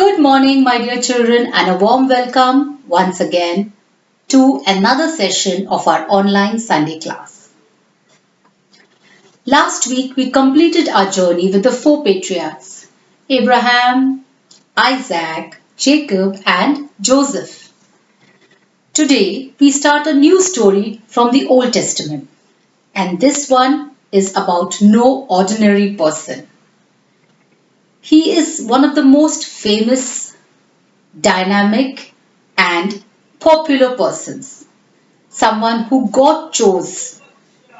Good morning, my dear children, and a warm welcome once again to another session of our online Sunday class. Last week, we completed our journey with the four patriarchs Abraham, Isaac, Jacob, and Joseph. Today, we start a new story from the Old Testament, and this one is about no ordinary person. He is one of the most famous, dynamic, and popular persons. Someone who God chose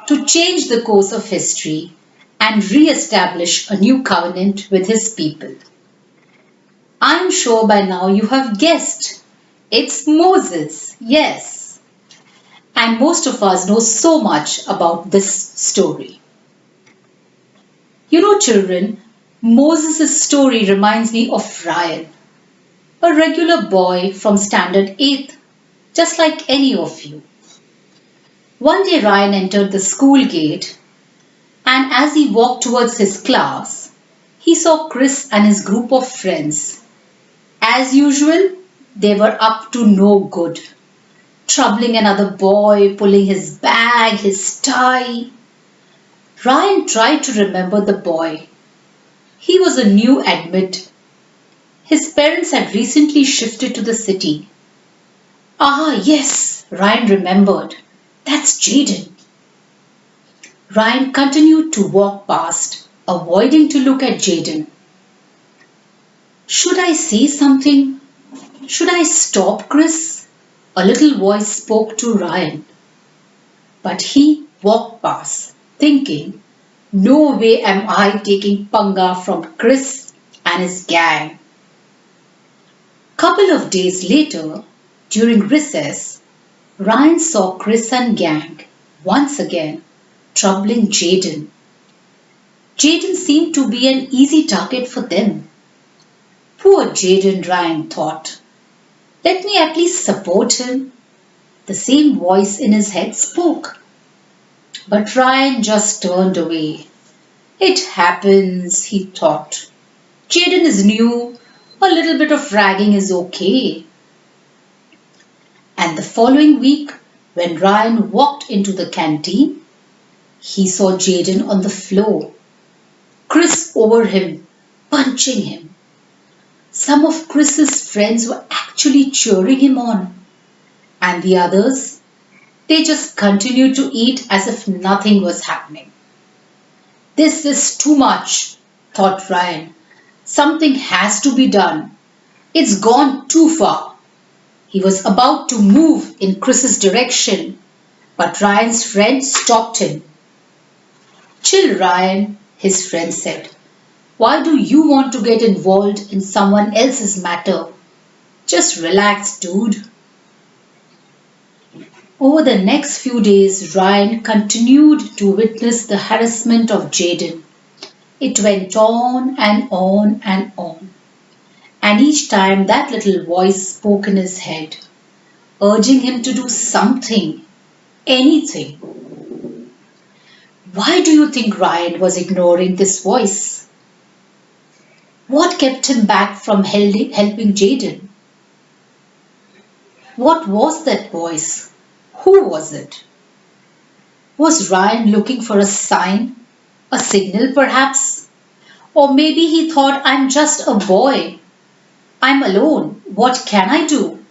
to change the course of history and re-establish a new covenant with his people. I am sure by now you have guessed. It's Moses, yes. And most of us know so much about this story. You know, children, Moses' story reminds me of Ryan, a regular boy from Standard 8th, just like any of you. One day Ryan entered the school gate, and as he walked towards his class, he saw Chris and his group of friends. As usual, they were up to no good, troubling another boy, pulling his bag, his tie. Ryan tried to remember the boy. He was a new admit. His parents had recently shifted to the city. Ah, yes, Ryan remembered. That's Jaden. Ryan continued to walk past, avoiding to look at Jaden. Should I say something? Should I stop, Chris? A little voice spoke to Ryan. But he walked past, thinking, no way am I taking panga from Chris and his gang. Couple of days later, during recess, Ryan saw Chris and gang once again troubling Jaden. Jaden seemed to be an easy target for them. Poor Jaden, Ryan thought. Let me at least support him. The same voice in his head spoke. But Ryan just turned away. It happens, he thought. Jaden is new. A little bit of ragging is okay. And the following week, when Ryan walked into the canteen, he saw Jaden on the floor, Chris over him, punching him. Some of Chris's friends were actually cheering him on, and the others, they just continued to eat as if nothing was happening. This is too much, thought Ryan. Something has to be done. It's gone too far. He was about to move in Chris's direction, but Ryan's friend stopped him. Chill, Ryan, his friend said. Why do you want to get involved in someone else's matter? Just relax, dude. Over the next few days, Ryan continued to witness the harassment of Jaden. It went on and on and on. And each time that little voice spoke in his head, urging him to do something, anything. Why do you think Ryan was ignoring this voice? What kept him back from helping Jaden? What was that voice? Who was it? Was Ryan looking for a sign? A signal perhaps? Or maybe he thought, I'm just a boy. I'm alone. What can I do?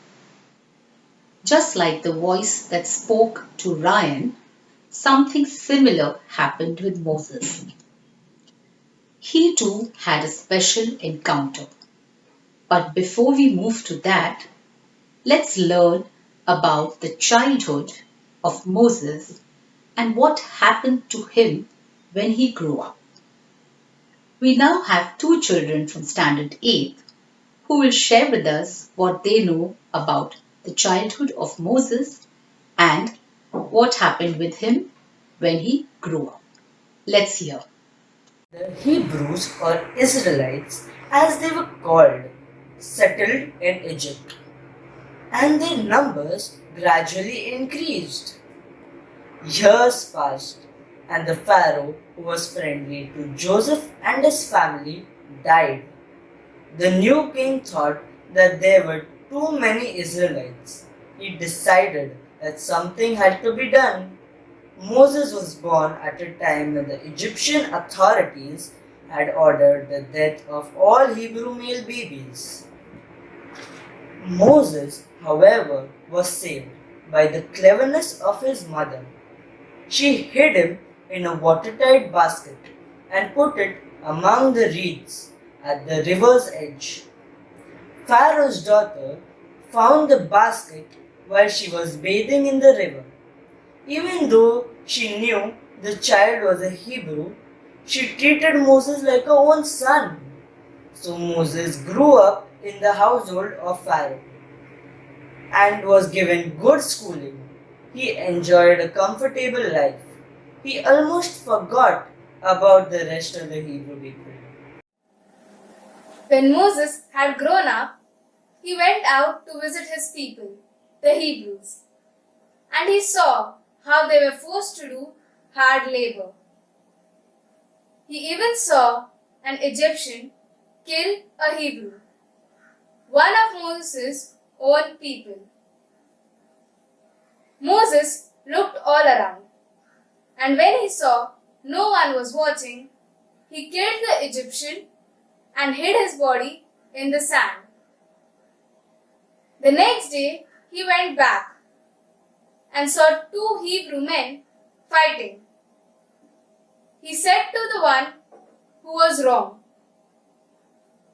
Just like the voice that spoke to Ryan, something similar happened with Moses. He too had a special encounter. But before we move to that, let's learn about the childhood of Moses and what happened to him when he grew up. We now have two children from Standard 8 who will share with us what they know about the childhood of Moses and what happened with him when he grew up. Let's hear. The Hebrews or Israelites, as they were called, settled in Egypt, and their numbers gradually increased. Years passed, and the Pharaoh, who was friendly to Joseph and his family, died. The new king thought that there were too many Israelites. He decided that something had to be done. Moses was born at a time when the Egyptian authorities had ordered the death of all Hebrew male babies. Moses, however, was saved by the cleverness of his mother. She hid him in a watertight basket and put it among the reeds at the river's edge. Pharaoh's daughter found the basket while she was bathing in the river. Even though she knew the child was a Hebrew, she treated Moses like her own son. So Moses grew up in the household of Pharaoh and was given good schooling. He enjoyed a comfortable life. He almost forgot about the rest of the Hebrew people. When Moses had grown up, he went out to visit his people, the Hebrews, and he saw how they were forced to do hard labor. He even saw an Egyptian kill a Hebrew, one of Moses' own people. Moses looked all around, and when he saw no one was watching, he killed the Egyptian and hid his body in the sand. The next day, he went back and saw two Hebrew men fighting. He said to the one who was wrong,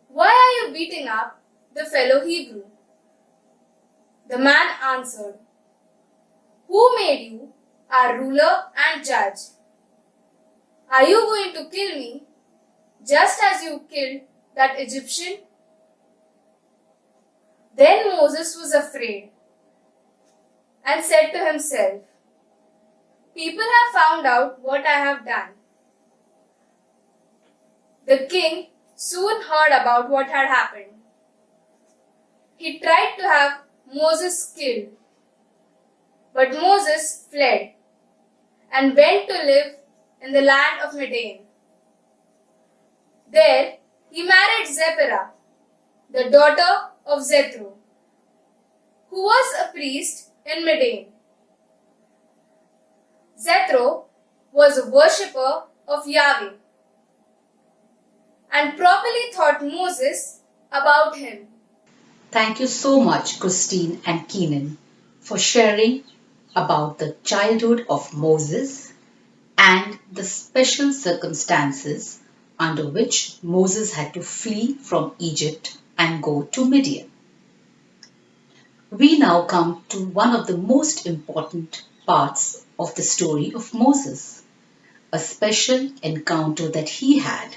"Why are you beating up the fellow Hebrew?" The man answered, "Who made you our ruler and judge? Are you going to kill me just as you killed that Egyptian?" Then Moses was afraid and said to himself, "People have found out what I have done." The king soon heard about what had happened. He tried to have Moses killed, but Moses fled and went to live in the land of Midian. There he married Zipporah, the daughter of Jethro, who was a priest in Midian. Jethro was a worshipper of Yahweh and probably thought Moses about him. Thank you so much, Christine and Keenan, for sharing about the childhood of Moses and the special circumstances under which Moses had to flee from Egypt and go to Midian. We now come to one of the most important parts of the story of Moses, a special encounter that he had,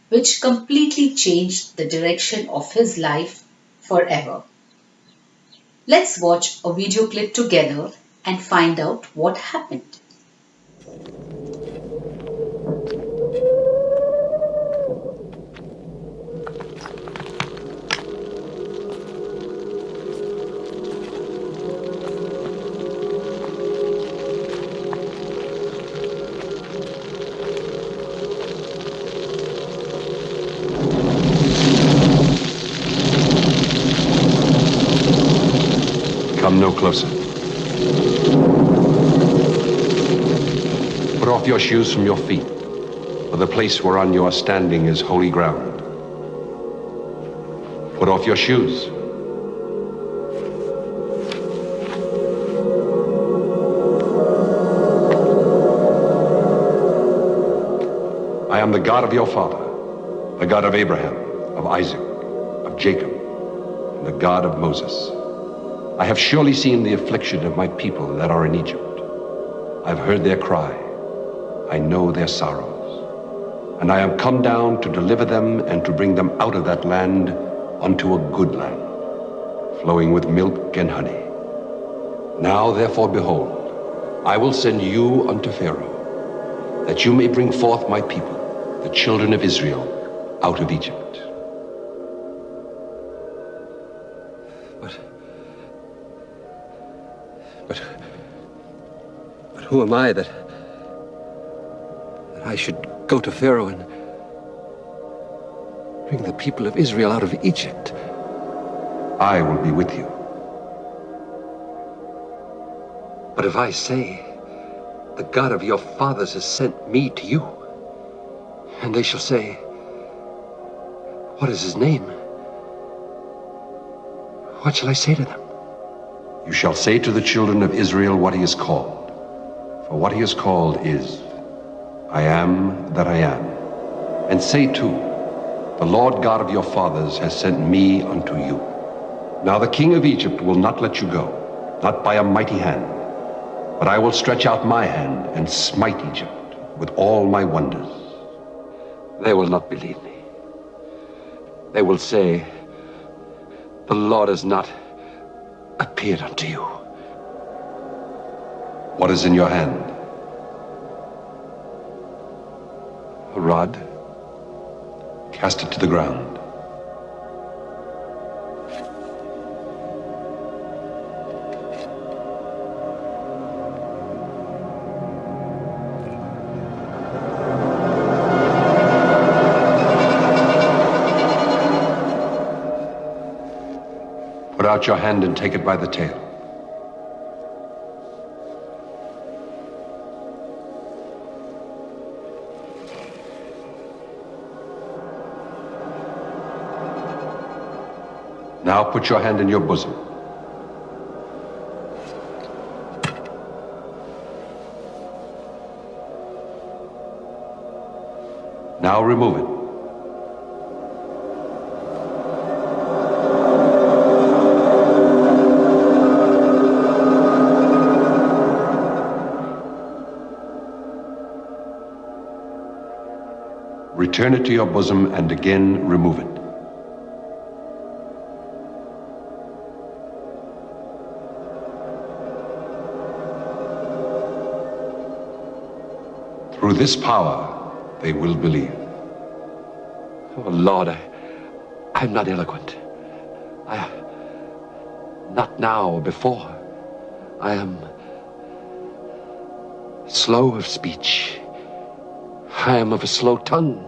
which completely changed the direction of his life forever. Let's watch a video clip together and find out what happened. Come no closer. Put off your shoes from your feet, for the place whereon you are standing is holy ground. Put off your shoes. I am the God of your father, the God of Abraham, of Isaac, of Jacob, and the God of Moses. I have surely seen the affliction of my people that are in Egypt. I've heard their cry. I know their sorrows. And I am come down to deliver them and to bring them out of that land unto a good land, flowing with milk and honey. Now therefore, behold, I will send you unto Pharaoh, that you may bring forth my people, the children of Israel, out of Egypt. But who am I that I should go to Pharaoh Bring the people of Israel out of Egypt. I will be with you. But if I say, the God of your fathers has sent me to you, and they shall say, what is his name? What shall I say to them? You shall say to the children of Israel what he is called. For what he is called is, I am that I am. And say too, the Lord God of your fathers has sent me unto you. Now the king of Egypt will not let you go, not by a mighty hand, but I will stretch out my hand and smite Egypt with all my wonders. They will not believe me. They will say, the Lord has not appeared unto you. What is in your hand? A rod. Cast it to the ground. Put out your hand and take it by the tail. Now put your hand in your bosom. Now remove it. Return it to your bosom and again remove it. Through this power, they will believe. Oh, Lord, I'm not eloquent. Not now or before. I am slow of speech. I am of a slow tongue.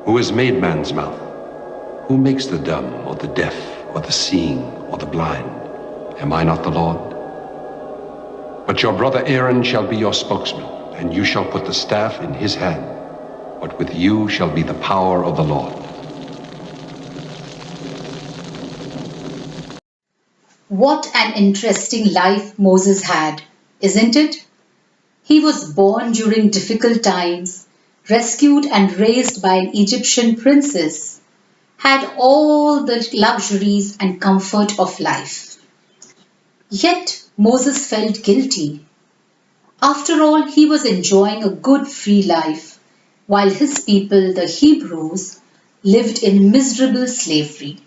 Who has made man's mouth? Who makes the dumb or the deaf or the seeing or the blind? Am I not the Lord? But your brother Aaron shall be your spokesman, and you shall put the staff in his hand. But with you shall be the power of the Lord. What an interesting life Moses had, isn't it? He was born during difficult times, rescued and raised by an Egyptian princess, had all the luxuries and comfort of life. Yet Moses felt guilty. After all, he was enjoying a good free life, while his people, the Hebrews, lived in miserable slavery.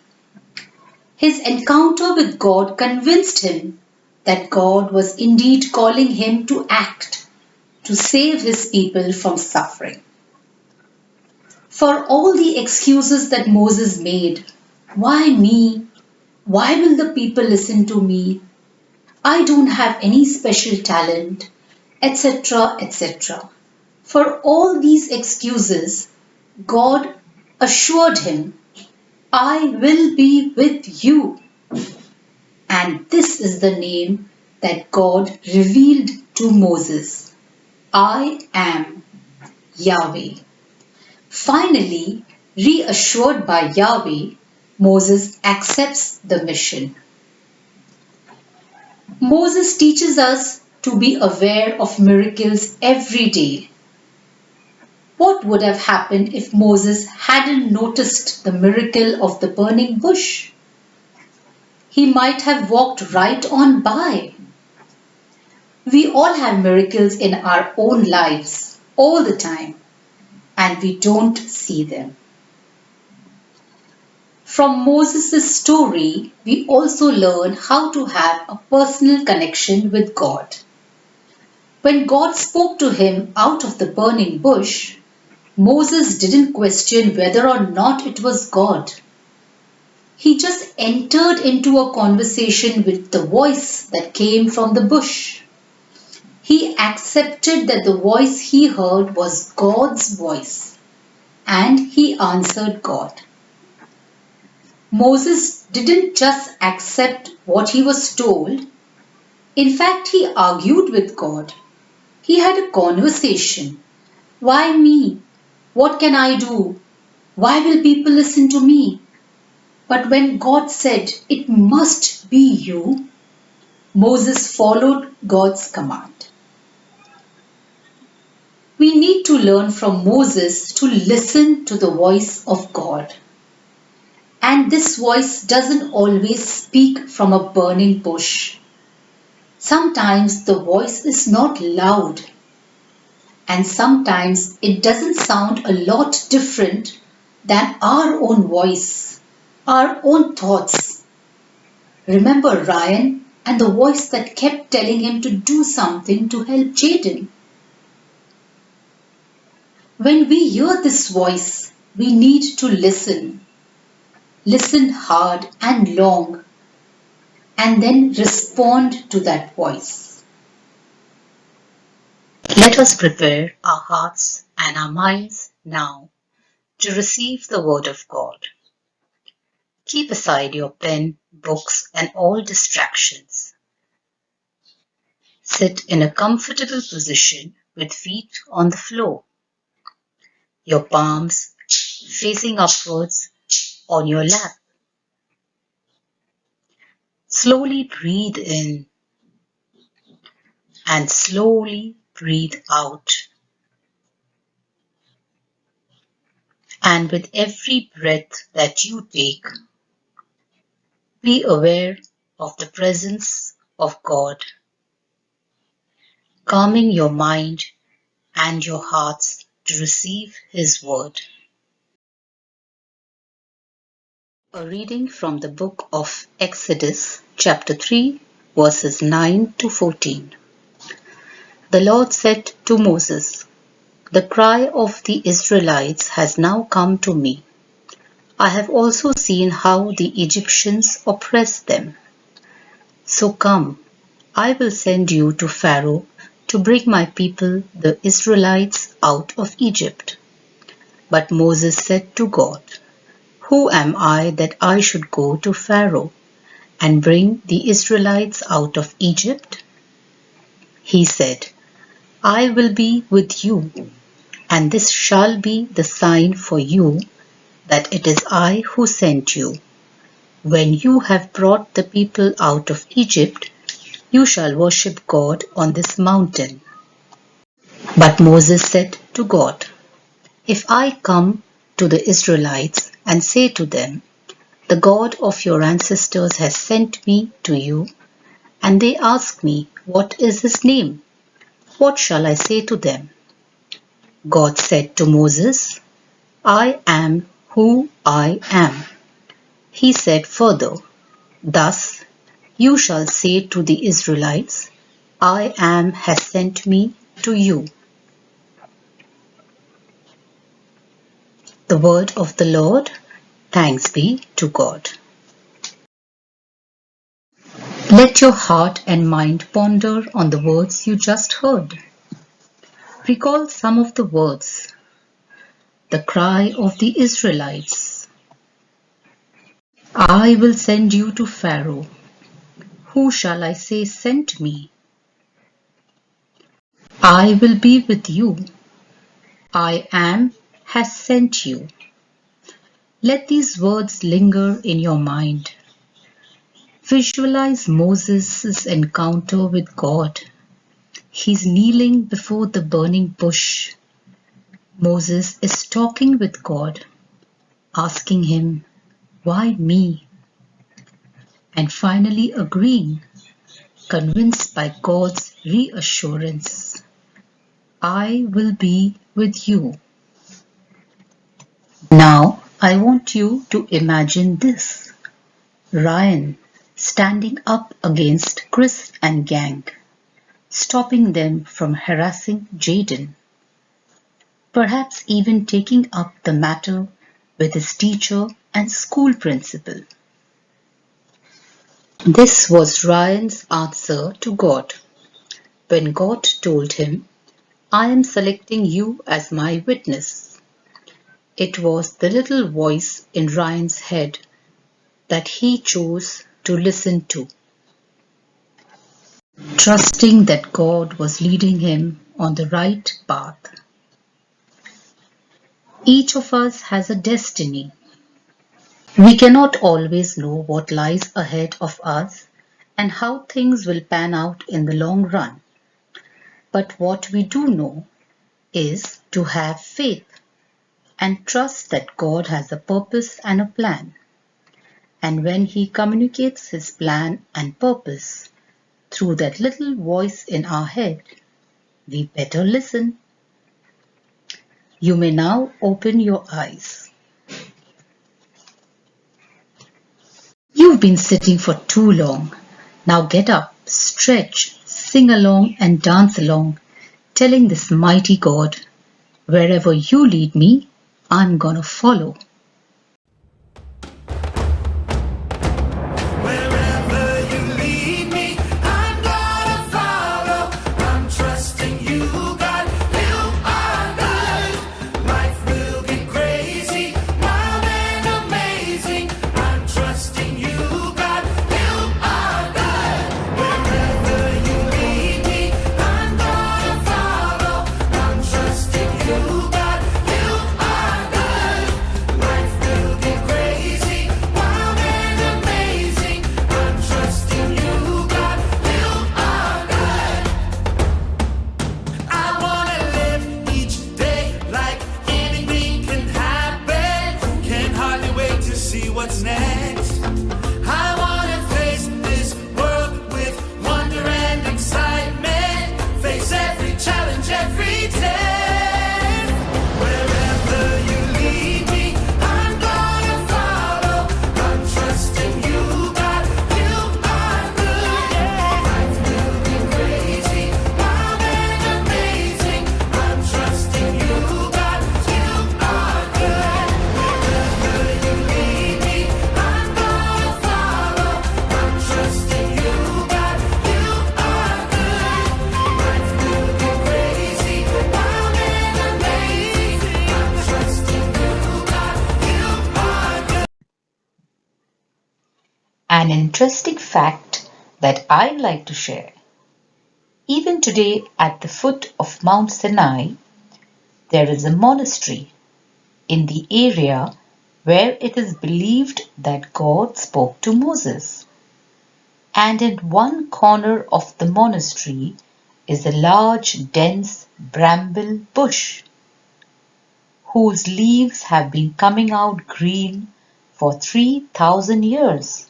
His encounter with God convinced him that God was indeed calling him to act, to save his people from suffering. For all the excuses that Moses made, why me? Why will the people listen to me? I don't have any special talent, etc., etc. For all these excuses, God assured him, I will be with you. And this is the name that God revealed to Moses. I am Yahweh. Finally, reassured by Yahweh, Moses accepts the mission. Moses teaches us to be aware of miracles every day. What would have happened if Moses hadn't noticed the miracle of the burning bush? He might have walked right on by. We all have miracles in our own lives all the time, and we don't see them. From Moses' story, we also learn how to have a personal connection with God. When God spoke to him out of the burning bush, Moses didn't question whether or not it was God. He just entered into a conversation with the voice that came from the bush. He accepted that the voice he heard was God's voice, and he answered God. Moses didn't just accept what he was told. In fact, he argued with God. He had a conversation. Why me? What can I do? Why will people listen to me? But when God said, "It must be you," Moses followed God's command. We need to learn from Moses to listen to the voice of God. And this voice doesn't always speak from a burning bush. Sometimes the voice is not loud, and sometimes it doesn't sound a lot different than our own voice, our own thoughts. Remember Ryan and the voice that kept telling him to do something to help Jaden? When we hear this voice, we need to listen. Listen hard and long, and then respond to that voice. Let us prepare our hearts and our minds now to receive the Word of God. Keep aside your pen, books, and all distractions. Sit in a comfortable position with feet on the floor, your palms facing upwards on your lap. Slowly breathe in and slowly breathe out. And with every breath that you take, be aware of the presence of God, calming your mind and your hearts to receive His word. A reading from the book of Exodus, chapter 3, verses 9 to 14. The Lord said to Moses, "The cry of the Israelites has now come to me. I have also seen how the Egyptians oppressed them. So come, I will send you to Pharaoh to bring my people, the Israelites, out of Egypt." But Moses said to God, "Who am I that I should go to Pharaoh and bring the Israelites out of Egypt?" He said, "I will be with you, and this shall be the sign for you that it is I who sent you. When you have brought the people out of Egypt, you shall worship God on this mountain." But Moses said to God, "If I come to the Israelites and say to them, 'The God of your ancestors has sent me to you,' and they ask me, 'What is his name?' what shall I say to them?" God said to Moses, "I am who I am." He said further, "Thus you shall say to the Israelites, 'I am has sent me to you.'" The word of the Lord. Thanks be to God. Let your heart and mind ponder on the words you just heard. Recall some of the words. The cry of the Israelites. "I will send you to Pharaoh. Who shall I say sent me?" "I will be with you. I am has sent you." Let these words linger in your mind. Visualize Moses' encounter with God. He's kneeling before the burning bush. Moses is talking with God, asking him, "Why me?" and finally agreeing, convinced by God's reassurance, "I will be with you." Now I want you to imagine this. Ryan standing up against Chris and gang, stopping them from harassing Jaden, perhaps even taking up the matter with his teacher and school principal. This was Ryan's answer to God when God told him, "I am selecting you as my witness." It was the little voice in Ryan's head that he chose to listen to, trusting that God was leading him on the right path. Each of us has a destiny. We cannot always know what lies ahead of us and how things will pan out in the long run. But what we do know is to have faith and trust that God has a purpose and a plan. And when He communicates His plan and purpose through that little voice in our head, we better listen. You may now open your eyes. You've been sitting for too long. Now get up, stretch, sing along and dance along, telling this mighty God, wherever you lead me, I'm gonna follow. What's next? I wanna face this world with wonder and excitement. Face every challenge every day. Wherever you lead me, I'm gonna follow. I'm trusting you, God. You are good. Life will be crazy, wild and amazing. I'm trusting you, God. You are good. Wherever you lead me, An interesting fact that I'd like to share. Even today at the foot of Mount Sinai, there is a monastery in the area where it is believed that God spoke to Moses. And in one corner of the monastery is a large, dense bramble bush whose leaves have been coming out green for 3,000 years.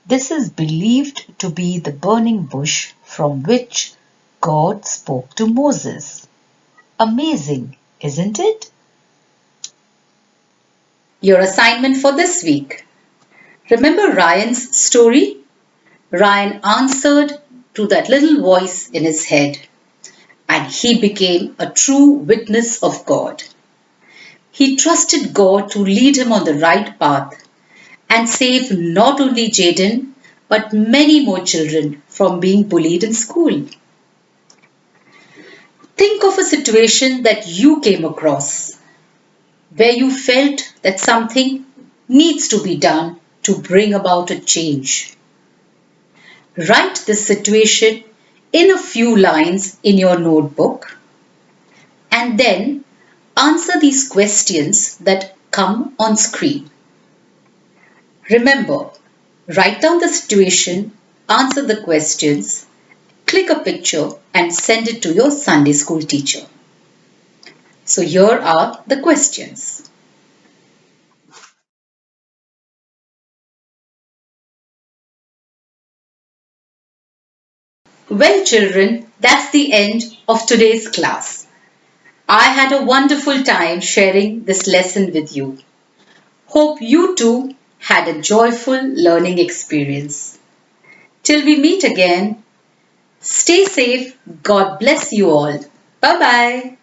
This is believed to be the burning bush from which God spoke to Moses. Amazing, isn't it? Your assignment for this week. Remember Ryan's story? Ryan answered to that little voice in his head, and he became a true witness of God. He trusted God to lead him on the right path and save not only Jaden, but many more children from being bullied in school. Think of a situation that you came across where you felt that something needs to be done to bring about a change. Write this situation in a few lines in your notebook and then answer these questions that come on screen. Remember, write down the situation, answer the questions, click a picture and send it to your Sunday school teacher. So here are the questions. Well, children, that's the end of today's class. I had a wonderful time sharing this lesson with you. Hope you too had a joyful learning experience. Till we meet again, stay safe. God bless you all. Bye-bye.